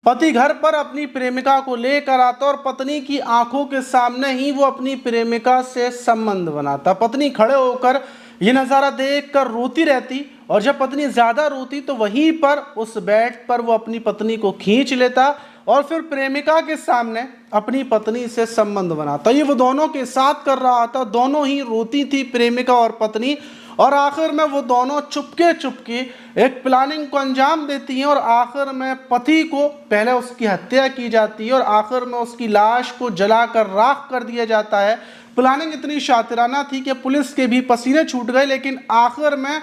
पति घर पर अपनी प्रेमिका को लेकर आता और पत्नी की आंखों के सामने ही वो अपनी प्रेमिका से संबंध बनाता। पत्नी खड़े होकर ये नज़ारा देखकर रोती रहती और जब पत्नी ज़्यादा रोती तो वहीं पर उस बेड पर वो अपनी पत्नी को खींच लेता और फिर प्रेमिका के सामने अपनी पत्नी से संबंध बनाता। ये वो दोनों के साथ कर रहा था, दोनों ही रोती थी, प्रेमिका और पत्नी। और आखिर में वो दोनों चुपके चुपके एक प्लानिंग को अंजाम देती हैं और आखिर में पति को पहले उसकी हत्या की जाती है और आखिर में उसकी लाश को जलाकर राख कर दिया जाता है। प्लानिंग इतनी शातिराना थी कि पुलिस के भी पसीने छूट गए, लेकिन आखिर में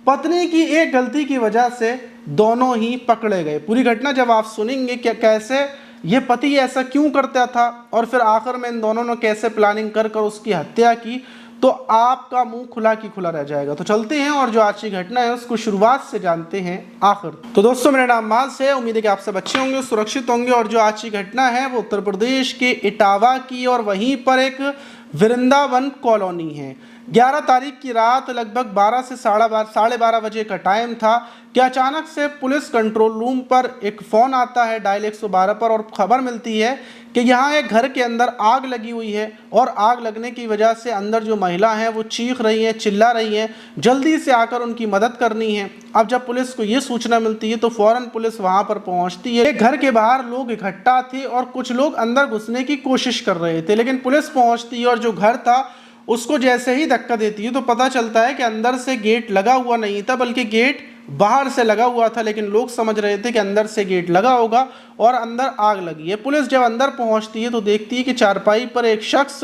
पत्नी की एक गलती की वजह से दोनों ही पकड़े गए। पूरी घटना जब आप सुनेंगे कि कैसे ये पति ऐसा क्यों करता था और फिर आखिर में इन दोनों ने कैसे प्लानिंग कर कर उसकी हत्या की, तो आपका मुंह खुला की खुला रह जाएगा। तो चलते हैं और जो आज की घटना है उसको शुरुआत से जानते हैं आखिर। तो दोस्तों, मेरा नाम मास है, उम्मीद है कि आप सब अच्छे होंगे, सुरक्षित होंगे। और जो आज की घटना है वो उत्तर प्रदेश के इटावा की और वहीं पर एक वृंदावन कॉलोनी है। 11 तारीख की रात लगभग 12 से 12:30 बजे का टाइम था कि अचानक से पुलिस कंट्रोल रूम पर एक फ़ोन आता है डायल 112 पर और ख़बर मिलती है कि यहाँ एक घर के अंदर आग लगी हुई है और आग लगने की वजह से अंदर जो महिला हैं वो चीख रही हैं, चिल्ला रही हैं, जल्दी से आकर उनकी मदद करनी है। अब जब पुलिस को ये सूचना मिलती है तो फ़ौरन पुलिस वहाँ पर पहुँचती है। घर के बाहर लोग इकट्ठा थे और कुछ लोग अंदर घुसने की कोशिश कर रहे थे, लेकिन पुलिस पहुँचती है और जो घर था उसको जैसे ही धक्का देती है तो पता चलता है कि अंदर से गेट लगा हुआ नहीं था, बल्कि गेट बाहर से लगा हुआ था। लेकिन लोग समझ रहे थे कि अंदर से गेट लगा होगा और अंदर आग लगी है। पुलिस जब अंदर पहुंचती है तो देखती है कि चारपाई पर एक शख्स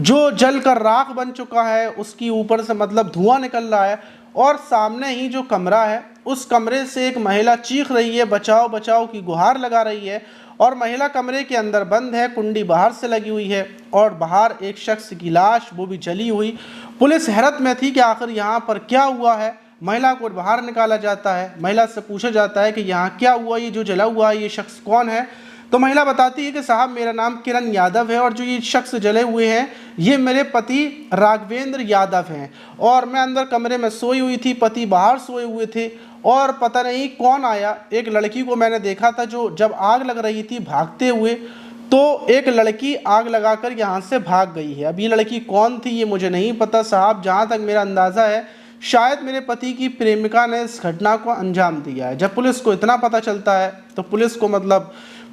जो जलकर राख बन चुका है, उसकी ऊपर से मतलब धुआं निकल रहा है और सामने ही जो कमरा है उस कमरे से एक महिला चीख रही है, बचाओ बचाओ की गुहार लगा रही है और महिला कमरे के अंदर बंद है, कुंडी बाहर से लगी हुई है और बाहर एक शख्स की लाश, वो भी जली हुई। पुलिस हैरत में थी कि आखिर यहाँ पर क्या हुआ है। महिला को बाहर निकाला जाता है, महिला से पूछा जाता है कि यहाँ क्या हुआ, ये जो जला हुआ है ये शख्स कौन है। तो महिला बताती है कि साहब मेरा नाम किरण यादव है और जो ये शख्स जले हुए हैं ये मेरे पति राघवेंद्र यादव हैं और मैं अंदर कमरे में सोई हुई थी, पति बाहर सोए हुए थे और पता नहीं कौन आया। एक लड़की को मैंने देखा था जो जब आग लग रही थी भागते हुए, तो एक लड़की आग लगाकर यहाँ से भाग गई है। अब ये लड़की कौन थी ये मुझे नहीं पता साहब, जहाँ तक मेरा अंदाज़ा है शायद मेरे पति की प्रेमिका ने इस घटना को अंजाम दिया है। जब पुलिस को इतना पता चलता है तो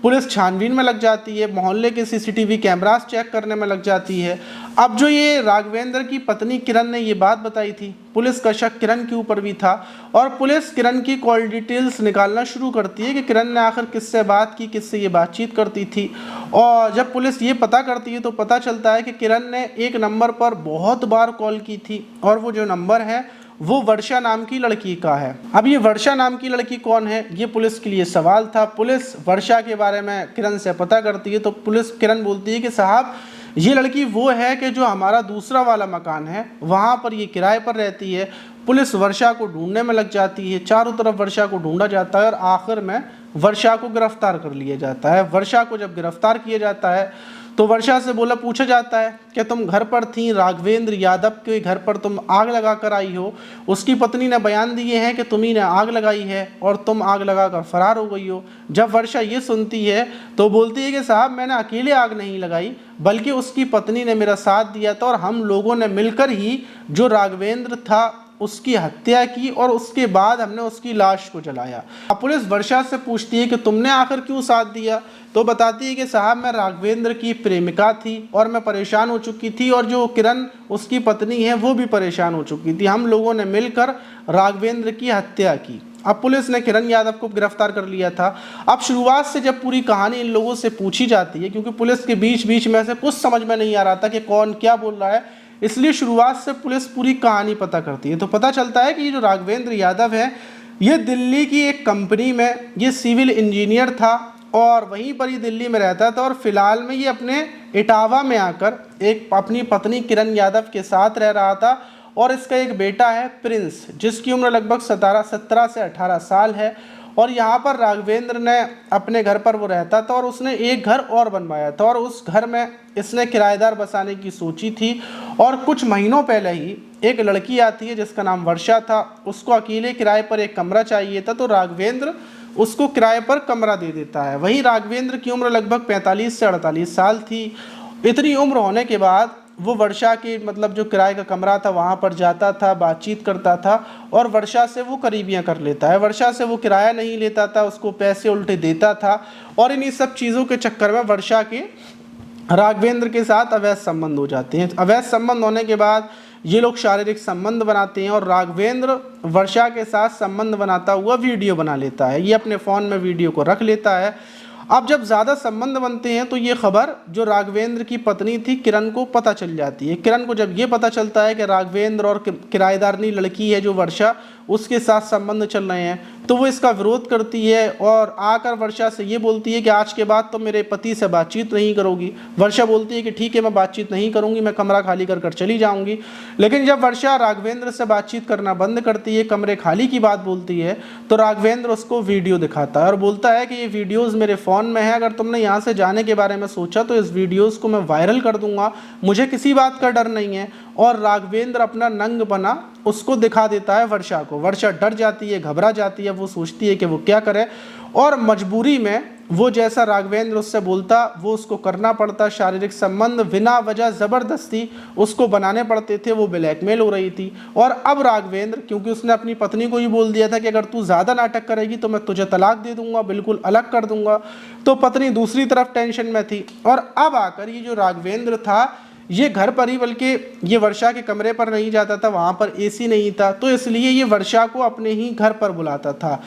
पुलिस छानबीन में लग जाती है, मोहल्ले के सीसीटीवी कैमरास चेक करने में लग जाती है। अब जो ये राघवेंद्र की पत्नी किरण ने ये बात बताई थी, पुलिस का शक किरण के ऊपर भी था और पुलिस किरण की कॉल डिटेल्स निकालना शुरू करती है कि किरण ने आखिर किससे बात की, किससे ये बातचीत करती थी। और जब पुलिस ये पता करती है तो पता चलता है कि किरण ने एक नंबर पर बहुत बार कॉल की थी और वो जो नंबर है वो वर्षा नाम की लड़की का है। अब ये वर्षा नाम की लड़की कौन है ये पुलिस के लिए सवाल था। पुलिस वर्षा के बारे में किरण से पता करती है तो किरण बोलती है कि साहब ये लड़की वो है कि जो हमारा दूसरा वाला मकान है वहाँ पर ये किराए पर रहती है। पुलिस वर्षा को ढूंढने में लग जाती है, चारों तरफ वर्षा को ढूंढा जाता है और आखिर में वर्षा को गिरफ्तार कर लिया जाता है। वर्षा को जब गिरफ्तार किया जाता है तो वर्षा से पूछा जाता है कि तुम घर पर थी, राघवेंद्र यादव के घर पर तुम आग लगा कर आई हो। उसकी पत्नी ने बयान दिए हैं कि तुम्ही ने आग लगाई है और तुम आग लगाकर फरार हो गई हो। जब वर्षा ये सुनती है तो बोलती है कि साहब मैंने अकेले आग नहीं लगाई, बल्कि उसकी पत्नी ने मेरा साथ दिया था और हम लोगों ने मिलकर ही जो राघवेंद्र था उसकी हत्या की और उसके बाद हमने उसकी लाश को जलाया। अब पुलिस वर्षा से पूछती है कि तुमने आखिर क्यों साथ दिया, तो बताती है कि साहब मैं राघवेंद्र की प्रेमिका थी और मैं परेशान हो चुकी थी और जो किरण उसकी पत्नी है वो भी परेशान हो चुकी थी। हम लोगों ने मिलकर राघवेंद्र की हत्या की। अब पुलिस ने किरण यादव को गिरफ्तार कर लिया था। अब शुरुआत से जब पूरी कहानी इन लोगों से पूछी जाती है, क्योंकि पुलिस के बीच बीच में से कुछ समझ में नहीं आ रहा था कि कौन क्या बोल रहा है, इसलिए शुरुआत से पुलिस पूरी कहानी पता करती है। तो पता चलता है कि ये जो राघवेंद्र यादव है ये दिल्ली की एक कंपनी में ये सिविल इंजीनियर था और वहीं पर ये दिल्ली में रहता था और फिलहाल में ये अपने इटावा में आकर एक अपनी पत्नी किरण यादव के साथ रह रहा था और इसका एक बेटा है प्रिंस, जिसकी उम्र लगभग 17 से 18 साल है। और यहाँ पर राघवेंद्र ने अपने घर पर वो रहता था और उसने एक घर और बनवाया था और उस घर में इसने किराएदार बसाने की सोची थी। और कुछ महीनों पहले ही एक लड़की आती है जिसका नाम वर्षा था, उसको अकेले किराए पर एक कमरा चाहिए था, तो राघवेंद्र उसको किराए पर कमरा दे देता है। वहीं राघवेंद्र की उम्र लगभग 45 से 48 साल थी। इतनी उम्र होने के बाद वो वर्षा के मतलब जो किराए का कमरा था वहाँ पर जाता था, बातचीत करता था और वर्षा से वो करीबियाँ कर लेता है। वर्षा से वो किराया नहीं लेता था, उसको पैसे उल्टे देता था और इन्हीं सब चीज़ों के चक्कर में वर्षा के राघवेंद्र के साथ अवैध संबंध हो जाते हैं। अवैध संबंध होने के बाद ये लोग शारीरिक संबंध बनाते हैं और राघवेंद्र वर्षा के साथ संबंध बनाता हुआ वीडियो बना लेता है। ये अपने फ़ोन में वीडियो को रख लेता है। अब जब ज़्यादा संबंध बनते हैं तो ये खबर जो राघवेंद्र की पत्नी थी किरण को पता चल जाती है। किरण को जब ये पता चलता है कि राघवेंद्र और किराएदारनी लड़की है जो वर्षा, उसके साथ संबंध चल रहे हैं, तो वो इसका विरोध करती है और आकर वर्षा से ये बोलती है कि आज के बाद तो मेरे पति से बातचीत नहीं करोगी। वर्षा बोलती है कि ठीक है, मैं बातचीत नहीं करूँगी, मैं कमरा खाली कर कर चली जाऊँगी। लेकिन जब वर्षा राघवेंद्र से बातचीत करना बंद करती है, कमरे खाली की बात बोलती है, तो राघवेंद्र उसको वीडियो दिखाता है और बोलता है कि ये वीडियोज़ मेरे फ़ोन में है, अगर तुमने यहाँ से जाने के बारे में सोचा तो इस वीडियोज़ को मैं वायरल कर दूंगा, मुझे किसी बात का डर नहीं है। और राघवेंद्र अपना नंग बना उसको दिखा देता है वर्षा को। वर्षा डर जाती है, घबरा जाती है, वो सोचती है कि वो क्या करे और मजबूरी में वो जैसा राघवेंद्र उससे बोलता वो उसको करना पड़ता। शारीरिक संबंध बिना वजह ज़बरदस्ती उसको बनाने पड़ते थे। वो ब्लैकमेल हो रही थी और अब राघवेंद्र, क्योंकि उसने अपनी पत्नी को ही बोल दिया था कि अगर तू ज़्यादा नाटक करेगी तो मैं तुझे तलाक दे दूंगा, बिल्कुल अलग कर दूंगा, तो पत्नी दूसरी तरफ टेंशन में थी। और अब आकर ये जो राघवेंद्र था ये घर पर ही, बल्कि ये वर्षा के कमरे पर नहीं जाता था, वहाँ पर एसी नहीं था, तो इसलिए ये वर्षा को अपने ही घर पर बुलाता था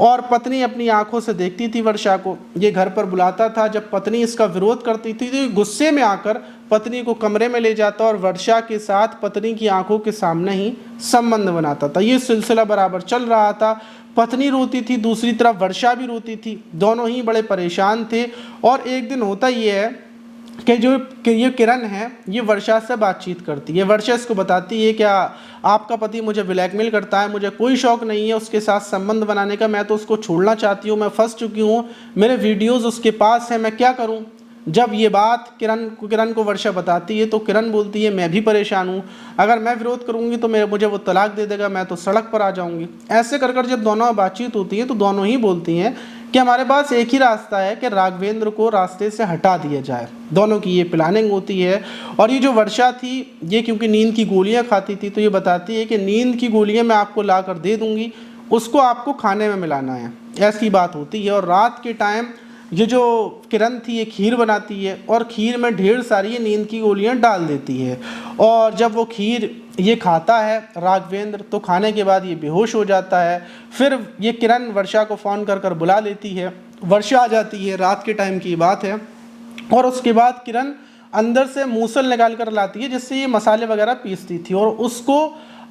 और पत्नी अपनी आंखों से देखती थी वर्षा को। ये घर पर बुलाता था, जब पत्नी इसका विरोध करती थी तो गुस्से में आकर पत्नी को कमरे में ले जाता और वर्षा के साथ पत्नी की आंखों के सामने ही संबंध बनाता था। ये सिलसिला बराबर चल रहा था। पत्नी रोती थी, दूसरी तरफ वर्षा भी रोती थी, दोनों ही बड़े परेशान थे। और एक दिन होता ये है कि ये किरण है, ये वर्षा से बातचीत करती है। वर्षा इसको बताती है क्या आपका पति मुझे ब्लैकमेल करता है, मुझे कोई शौक़ नहीं है उसके साथ संबंध बनाने का, मैं तो उसको छोड़ना चाहती हूँ, मैं फंस चुकी हूँ, मेरे वीडियोस उसके पास हैं, मैं क्या करूँ। जब ये बात किरण को वर्षा बताती है तो किरण बोलती है मैं भी परेशान हूँ, अगर मैं विरोध करूँगी तो मुझे वो तलाक दे देगा, मैं तो सड़क पर आ जाऊँगी। ऐसे कर कर जब दोनों बातचीत होती है तो दोनों ही बोलती हैं कि हमारे पास एक ही रास्ता है कि राघवेंद्र को रास्ते से हटा दिया जाए। दोनों की ये प्लानिंग होती है। और ये जो वर्षा थी ये क्योंकि नींद की गोलियां खाती थी तो ये बताती है कि नींद की गोलियां मैं आपको ला कर दे दूँगी, उसको आपको खाने में मिलाना है, ऐसी बात होती है। और रात के टाइम ये जो किरण थी ये खीर बनाती है और खीर में ढेर सारी ये नींद की गोलियां डाल देती है। और जब वो खीर ये खाता है राघवेंद्र तो खाने के बाद ये बेहोश हो जाता है। फिर ये किरण वर्षा को फ़ोन कर कर बुला लेती है, वर्षा आ जाती है, रात के टाइम की बात है। और उसके बाद किरण अंदर से मूसल निकाल कर लाती है जिससे ये मसाले वगैरह पीसती थी और उसको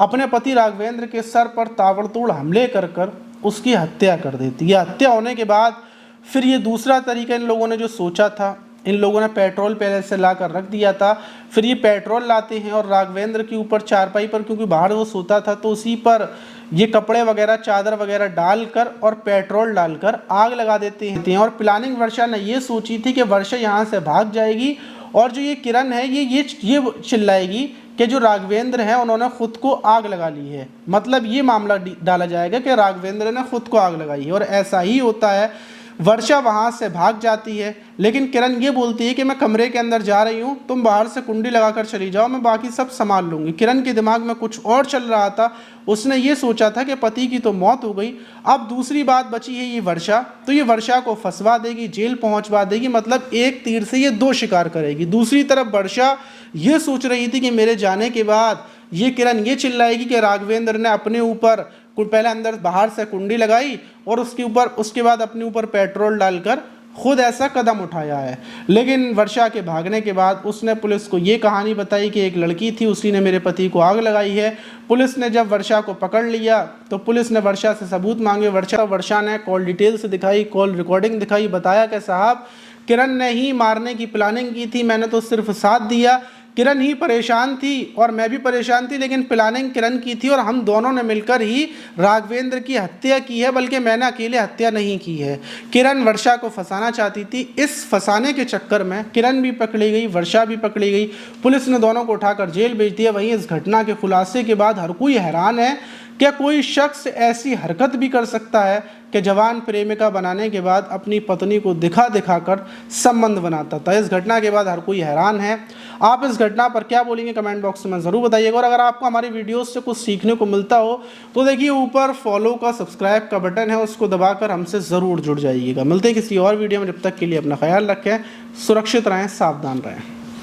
अपने पति राघवेंद्र के सर पर ताबड़तोड़ हमले कर कर उसकी हत्या कर देती है। हत्या होने के बाद फिर ये दूसरा तरीका इन लोगों ने जो सोचा था, इन लोगों ने पेट्रोल पहले से ला कर रख दिया था। फिर ये पेट्रोल लाते हैं और राघवेंद्र के ऊपर चारपाई पर, क्योंकि बाहर वो सोता था, तो उसी पर ये कपड़े वगैरह चादर वगैरह डालकर और पेट्रोल डालकर आग लगा देते हैं। और प्लानिंग वर्षा ने ये सोची थी कि वर्षा यहाँ से भाग जाएगी और जो ये किरण है ये चिल्लाएगी कि जो राघवेंद्र हैं उन्होंने खुद को आग लगा ली है, मतलब ये मामला डाला जाएगा कि राघवेंद्र ने खुद को आग लगाई है। और ऐसा ही होता है, वर्षा वहाँ से भाग जाती है। लेकिन किरण ये बोलती है कि मैं कमरे के अंदर जा रही हूँ, तुम बाहर से कुंडी लगाकर चली जाओ, मैं बाकी सब संभाल लूँगी। किरण के दिमाग में कुछ और चल रहा था, उसने ये सोचा था कि पति की तो मौत हो गई, अब दूसरी बात बची है ये वर्षा, तो ये वर्षा को फंसवा देगी, जेल पहुँचवा देगी, मतलब एक तीर से ये दो शिकार करेगी। दूसरी तरफ वर्षा ये सोच रही थी कि मेरे जाने के बाद ये किरण ये चिल्लाएगी कि राघवेंद्र ने अपने ऊपर पहले अंदर बाहर से कुंडी लगाई और उसके बाद अपने ऊपर पेट्रोल डालकर खुद ऐसा कदम उठाया है। लेकिन वर्षा के भागने के बाद उसने पुलिस को ये कहानी बताई कि एक लड़की थी, उसी ने मेरे पति को आग लगाई है। पुलिस ने जब वर्षा को पकड़ लिया तो पुलिस ने वर्षा से सबूत मांगे। वर्षा ने कॉल डिटेल्स दिखाई, कॉल रिकॉर्डिंग दिखाई, बताया कि साहब किरण ने ही मारने की प्लानिंग की थी, मैंने तो सिर्फ साथ दिया, किरण ही परेशान थी और मैं भी परेशान थी, लेकिन प्लानिंग किरण की थी और हम दोनों ने मिलकर ही राघवेंद्र की हत्या की है, बल्कि मैंने अकेले हत्या नहीं की है। किरण वर्षा को फंसाना चाहती थी, इस फंसाने के चक्कर में किरण भी पकड़ी गई, वर्षा भी पकड़ी गई, पुलिस ने दोनों को उठाकर जेल भेज दिया। वहीं इस घटना के खुलासे के बाद हर कोई हैरान है क्या कोई शख्स ऐसी हरकत भी कर सकता है कि जवान प्रेमिका बनाने के बाद अपनी पत्नी को दिखा दिखाकर संबंध बनाता था। इस घटना के बाद हर कोई हैरान है। आप इस घटना पर क्या बोलेंगे कमेंट बॉक्स में ज़रूर बताइएगा। और अगर आपको हमारी वीडियोस से कुछ सीखने को मिलता हो तो देखिए ऊपर फॉलो का सब्सक्राइब का बटन है, उसको दबाकर हमसे ज़रूर जुड़ जाइएगा। मिलते हैं किसी और वीडियो में, जब तक के लिए अपना ख्याल रखें, सुरक्षित रहें, सावधान रहें।